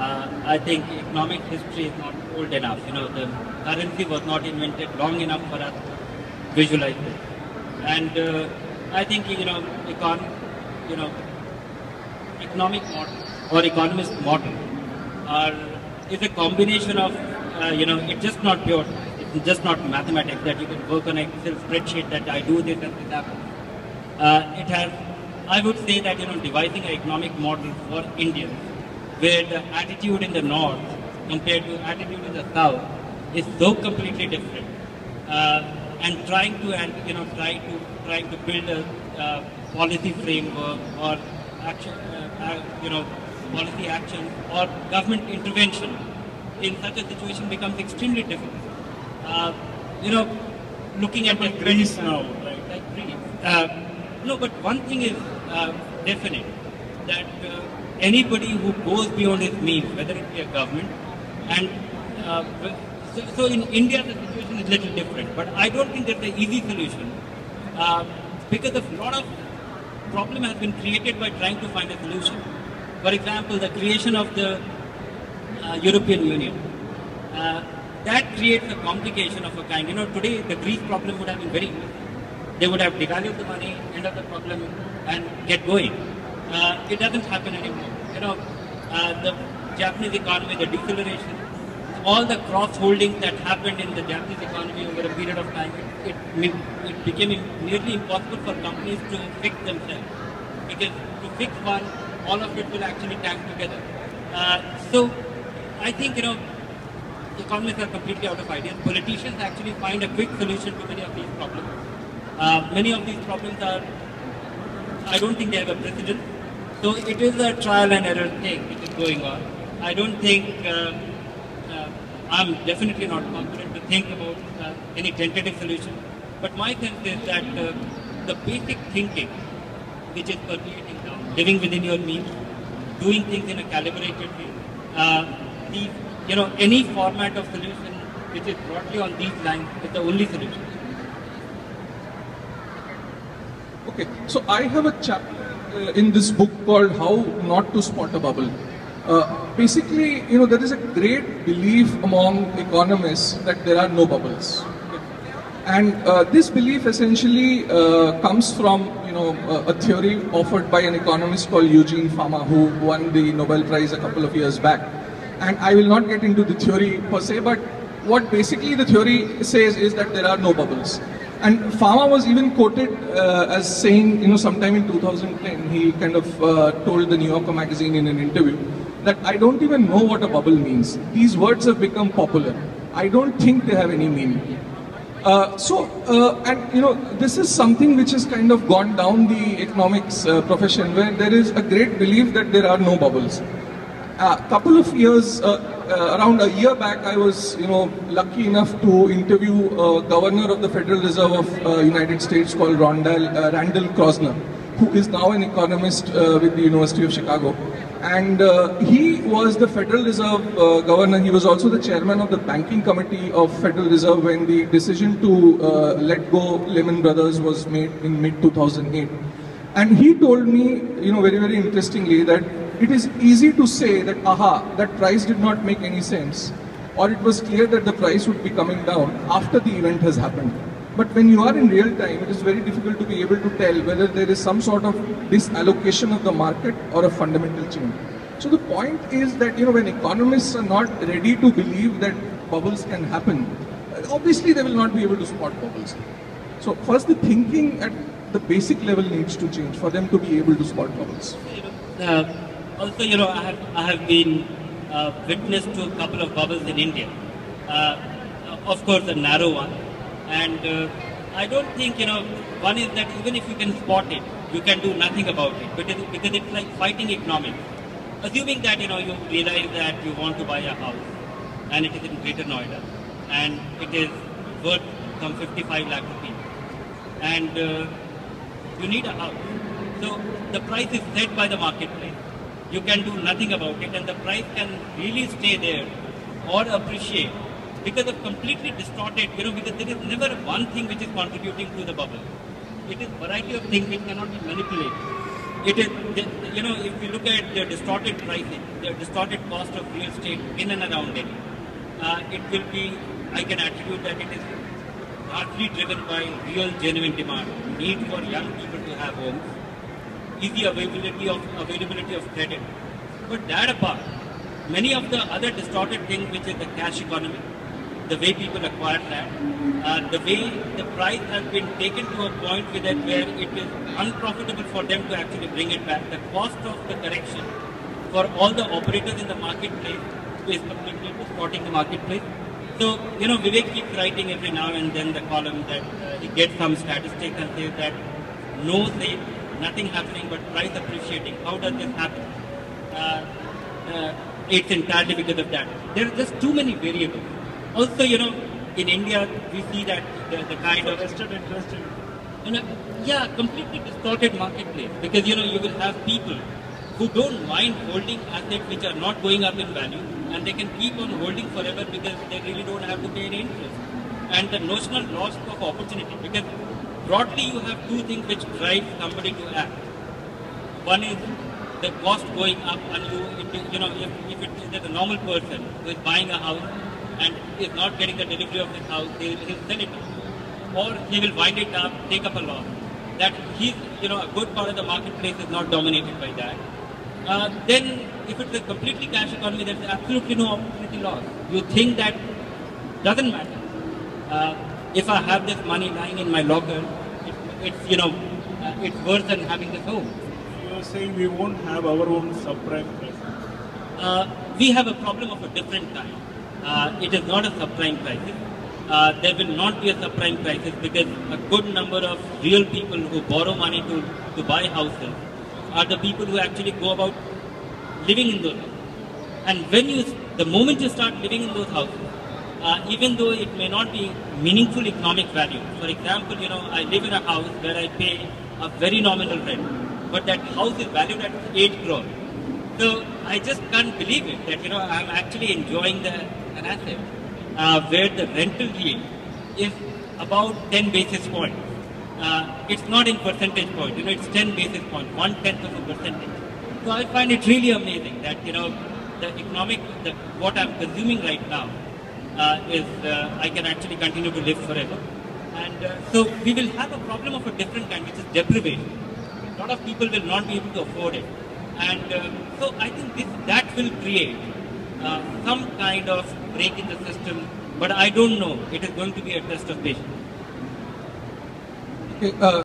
I think economic history is not old enough. The currency was not invented long enough for us to visualize it. And I think, economic model or economist model is a combination of, it's just not pure, it's just not mathematics that you can work on an Excel spreadsheet that I do this and this happens. It has, I would say that, devising an economic model for India, where the attitude in the north compared to attitude in the south is so completely different, and trying to build a policy framework or action, policy action or government intervention in such a situation becomes extremely difficult. Looking at the Greece now, right? Like Greece. No, but one thing is definite, that anybody who goes beyond his means, whether it be a government, and so in India the situation is a little different, but I don't think there's an easy solution, because a lot of problem has been created by trying to find a solution. For example, the creation of the European Union, that creates a complication of a kind. Today the Greece problem would have been very easy. They would have devalued the money, end of the problem, and get going. It doesn't happen anymore. The Japanese economy, the deceleration, all the cross-holdings that happened in the Japanese economy over a period of time, it became nearly impossible for companies to fix themselves. Because to fix one, all of it will actually tank together. So I think, economists are completely out of ideas. Politicians actually find a quick solution to many of these problems. Many of these problems are, I don't think they have a precedent. So it is a trial and error thing which is going on. I don't think, I'm definitely not confident to think about any tentative solution. But my sense is that the basic thinking which is permeating now, living within your means, doing things in a calibrated way, any format of solution which is broadly on these lines is the only solution. Okay, so I have a chapter in this book called How Not to Spot a Bubble. Basically, there is a great belief among economists that there are no bubbles. And this belief essentially comes from, a theory offered by an economist called Eugene Fama, who won the Nobel Prize a couple of years back. And I will not get into the theory per se, but what basically the theory says is that there are no bubbles. And Fama was even quoted as saying, sometime in 2010, he kind of told the New Yorker magazine in an interview that I don't even know what a bubble means. These words have become popular. I don't think they have any meaning. This is something which has kind of gone down the economics profession, where there is a great belief that there are no bubbles. A couple of years, around a year back, I was, lucky enough to interview a governor of the Federal Reserve of United States called Randall Kroszner, who is now an economist with the University of Chicago. And he was the Federal Reserve governor. He was also the chairman of the banking committee of Federal Reserve when the decision to let go Lehman Brothers was made in mid-2008. And he told me, very, very interestingly, that it is easy to say that, that price did not make any sense, or it was clear that the price would be coming down after the event has happened. But when you are in real time, it is very difficult to be able to tell whether there is some sort of disallocation of the market or a fundamental change. So the point is that, when economists are not ready to believe that bubbles can happen, obviously they will not be able to spot bubbles. So first the thinking at the basic level needs to change for them to be able to spot bubbles. Also, I have been witness to a couple of bubbles in India. Of course, a narrow one. And I don't think, one is that even if you can spot it, you can do nothing about it. Because it's like fighting economics. Assuming that, you realize that you want to buy a house and it is in Greater Noida and it is worth some 55 lakh rupees. And you need a house. So the price is set by the marketplace. You can do nothing about it, and the price can really stay there or appreciate because of completely distorted, because there is never one thing which is contributing to the bubble. It is variety of things which cannot be manipulated. it is, if you look at the distorted pricing, the distorted cost of real estate in and around Delhi, it will be, I can attribute that it is largely driven by real genuine demand, need for young people to have homes, easy availability of credit. But that apart, many of the other distorted things, which is the cash economy, the way people acquire land, the way the price has been taken to a point with it where it is unprofitable for them to actually bring it back. The cost of the correction for all the operators in the marketplace is completely distorting the marketplace. So, Vivek keeps writing every now and then the column that he gets some statistics and says that no sale, nothing happening but price appreciating. How does this happen? It's entirely because of that. There are just too many variables. Also, in India, we see that the kind of vested interest in completely distorted marketplace, because you will have people who don't mind holding assets which are not going up in value, and they can keep on holding forever because they really don't have to pay any interest. And the notional loss of opportunity, because broadly you have two things which drive somebody to act. One is the cost going up, and if it is a normal person who is buying a house and is not getting the delivery of his house, he will sell it up, or he will wind it up, take up a loss. That he's, a good part of the marketplace is not dominated by that. Then, if it's a completely cash economy, there's absolutely no opportunity loss. You think that doesn't matter. If I have this money lying in my locker, it's worse than having this home. You're saying we won't have our own subprime crisis? We have a problem of a different kind. It is not a subprime crisis. There will not be a subprime crisis because a good number of real people who borrow money to buy houses are the people who actually go about living in those houses. And the moment you start living in those houses, even though it may not be meaningful economic value. For example, I live in a house where I pay a very nominal rent, but that house is valued at 8 crore. So I just can't believe it that I'm actually enjoying an asset where the rental yield is about 10 basis points. It's not in percentage point, it's 10 basis points, 1/10 of a percentage. So I find it really amazing that what I'm consuming right now is I can actually continue to live forever. And so we will have a problem of a different kind, which is deprivation. A lot of people will not be able to afford it. And so I think that will create some kind of break in the system, but I don't know. It is going to be a test of patience. Okay,